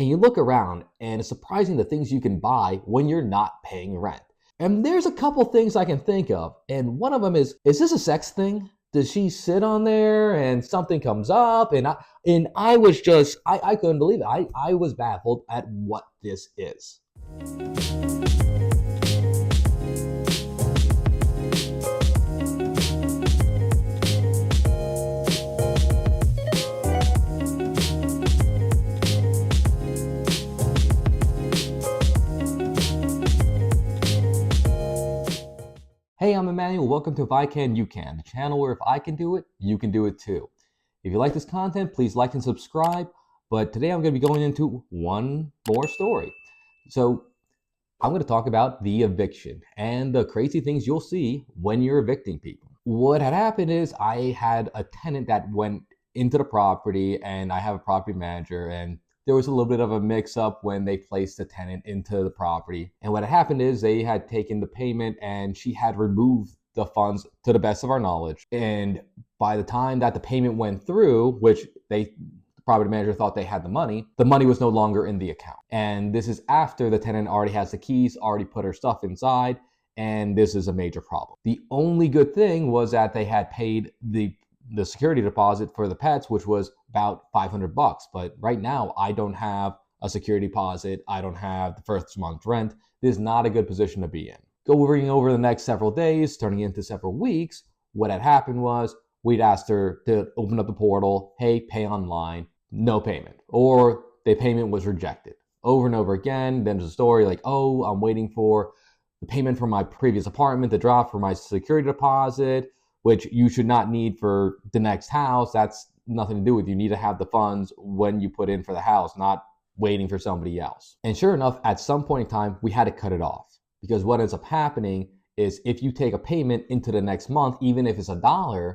And you look around and it's surprising the things you can buy when you're not paying rent. And there's a couple things I can think of. And one of them is this a sex thing? Does she sit on there and something comes up? And I was just, I couldn't believe it. I was baffled at what this is. Hey, I'm Emmanuel. Welcome to If I Can, You Can, the channel where if I can do it, you can do it too. If you like this content, please like and subscribe. But today I'm going to be going into one more story. So I'm going to talk about the eviction and the crazy things you'll see when you're evicting people. What had happened is I had a tenant that went into the property, and I have a property manager, and there was a little bit of a mix-up when they placed the tenant into the property. And what had happened is they had taken the payment and she had removed the funds to the best of our knowledge. And by the time that the payment went through, which the property manager thought they had the money was no longer in the account. And this is after the tenant already has the keys, already put her stuff inside, and this is a major problem. The only good thing was that they had paid the security deposit for the pets, which was about $500. But right now I don't have a security deposit. I don't have the first month's rent. This is not a good position to be in. Going over the next several days, turning into several weeks, what had happened was we'd asked her to open up the portal. Hey, pay online. No payment. Or the payment was rejected. Over and over again. Then there's a story like, oh, I'm waiting for the payment from my previous apartment to drop for my security deposit, which you should not need for the next house. That's nothing to do with you. You need to have the funds when you put in for the house, not waiting for somebody else. And sure enough, at some point in time, we had to cut it off, because what ends up happening is if you take a payment into the next month, even if it's $1,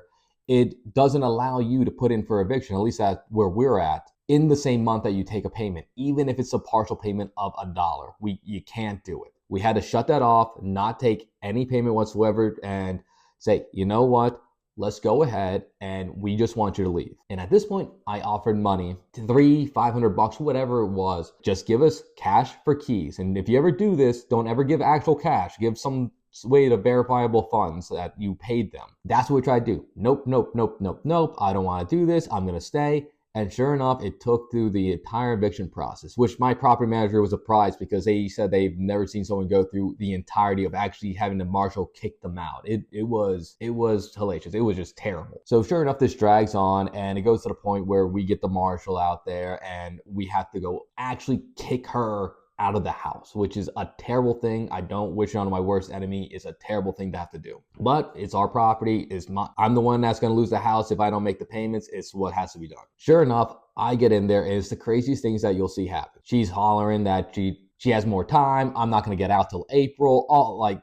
it doesn't allow you to put in for eviction, at least at where we're at, in the same month that you take a payment, even if it's a partial payment of $1. You can't do it. We had to shut that off, not take any payment whatsoever, and say, you know what, let's go ahead and we just want you to leave. And at this point, I offered money, $500, whatever it was. Just give us cash for keys. And if you ever do this, don't ever give actual cash. Give some way to verifiable funds that you paid them. That's what we tried to do. Nope. I don't want to do this. I'm going to stay. And sure enough, it took through the entire eviction process, which my property manager was surprised because they said they've never seen someone go through the entirety of actually having the marshal kick them out. It was hellacious. It was just terrible. So sure enough, this drags on and it goes to the point where we get the marshal out there and we have to go actually kick her out of the house, which is a terrible thing. I don't wish it on my worst enemy. It's a terrible thing to have to do. But it's our property. I'm the one that's going to lose the house if I don't make the payments. It's what has to be done. Sure enough, I get in there and it's the craziest things that you'll see happen. She's hollering that she has more time. I'm not going to get out till April. All like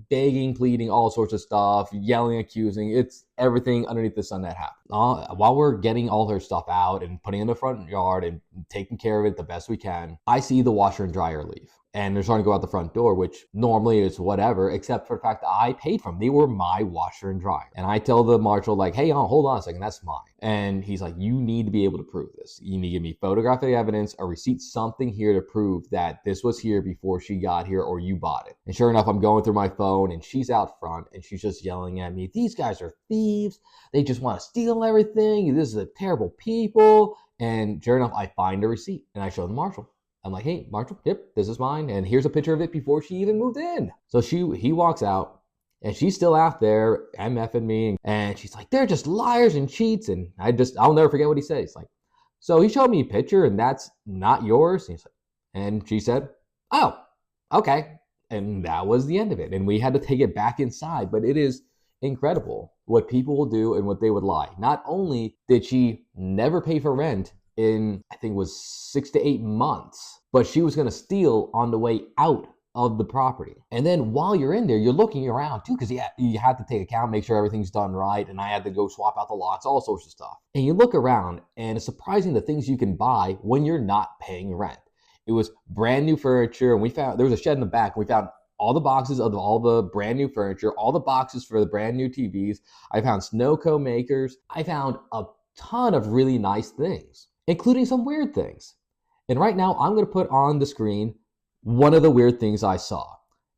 begging, pleading, all sorts of stuff, yelling, accusing. It's everything underneath the sun that happened. While we're getting all her stuff out and putting it in the front yard and taking care of it the best we can, I see the washer and dryer leave. And they're starting to go out the front door, which normally is whatever, except for the fact that I paid for them. They were my washer and dryer. And I tell the marshal, like, hey, hold on a second, that's mine. And he's like, you need to be able to prove this. You need to give me photographic evidence, a receipt, something here to prove that this was here before she got here or you bought it. And sure enough, I'm going through my phone and she's out front and she's just yelling at me, these guys are thieves. They just want to steal everything. This is a terrible people. And sure enough, I find a receipt and I show the marshal. I'm like, hey, Marshall, yep, this is mine. And here's a picture of it before she even moved in. So he walks out and she's still out there MFing me. And she's like, they're just liars and cheats. And I'll never forget what he said. He's like, so he showed me a picture and that's not yours. And she said, oh, okay. And that was the end of it. And we had to take it back inside. But it is incredible what people will do and what they would lie. Not only did she never pay for rent in, I think it was 6 to 8 months, but she was going to steal on the way out of the property. And then while you're in there, you're looking around too, because you have to take account, make sure everything's done right. And I had to go swap out the locks, all sorts of stuff. And you look around and it's surprising the things you can buy when you're not paying rent. It was brand new furniture, and we found there was a shed in the back. And we found all the boxes of all the brand new furniture, all the boxes for the brand new TVs. I found snow cone makers. I found a ton of really nice things, including some weird things. And right now, I'm going to put on the screen one of the weird things I saw.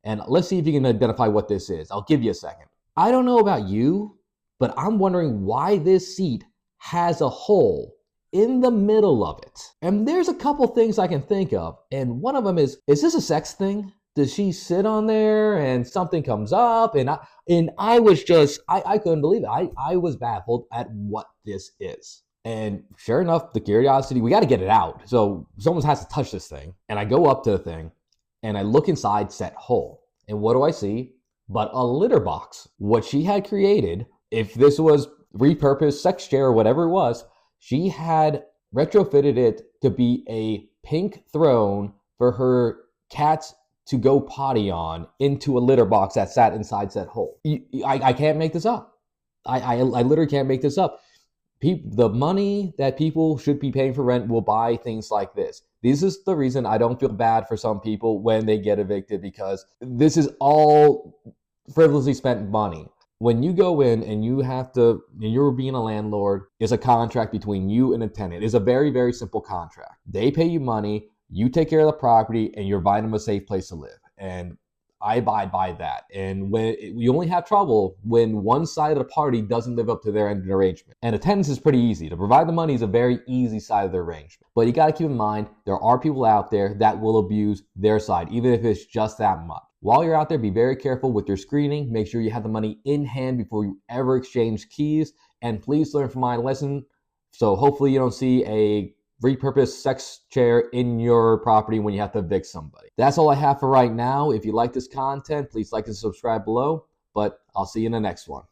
And let's see if you can identify what this is. I'll give you a second. I don't know about you, but I'm wondering why this seat has a hole in the middle of it. And there's a couple things I can think of. And one of them is this a sex thing? Does she sit on there and something comes up? And I was just, I couldn't believe it. I was baffled at what this is. And sure enough, the curiosity, we got to get it out. So someone has to touch this thing. And I go up to the thing and I look inside said hole. And what do I see? But a litter box. What she had created, if this was repurposed sex chair or whatever it was, she had retrofitted it to be a pink throne for her cats to go potty on into a litter box that sat inside said hole. I can't make this up. I literally can't make this up. The money that people should be paying for rent will buy things like this. This is the reason I don't feel bad for some people when they get evicted, because this is all frivolously spent money. When you go in and you have to, and you're being a landlord, it's a contract between you and a tenant. It's a very, very simple contract. They pay you money, you take care of the property, and you're buying them a safe place to live. And I abide by that. And when you only have trouble when one side of the party doesn't live up to their end of the arrangement. And attendance is pretty easy. To provide the money is a very easy side of the arrangement. But you got to keep in mind, there are people out there that will abuse their side, even if it's just that much. While you're out there, be very careful with your screening. Make sure you have the money in hand before you ever exchange keys. And please learn from my lesson. So hopefully you don't see a repurposed sex chair in your property when you have to evict somebody. That's all I have for right now. If you like this content, please like and subscribe below, but I'll see you in the next one.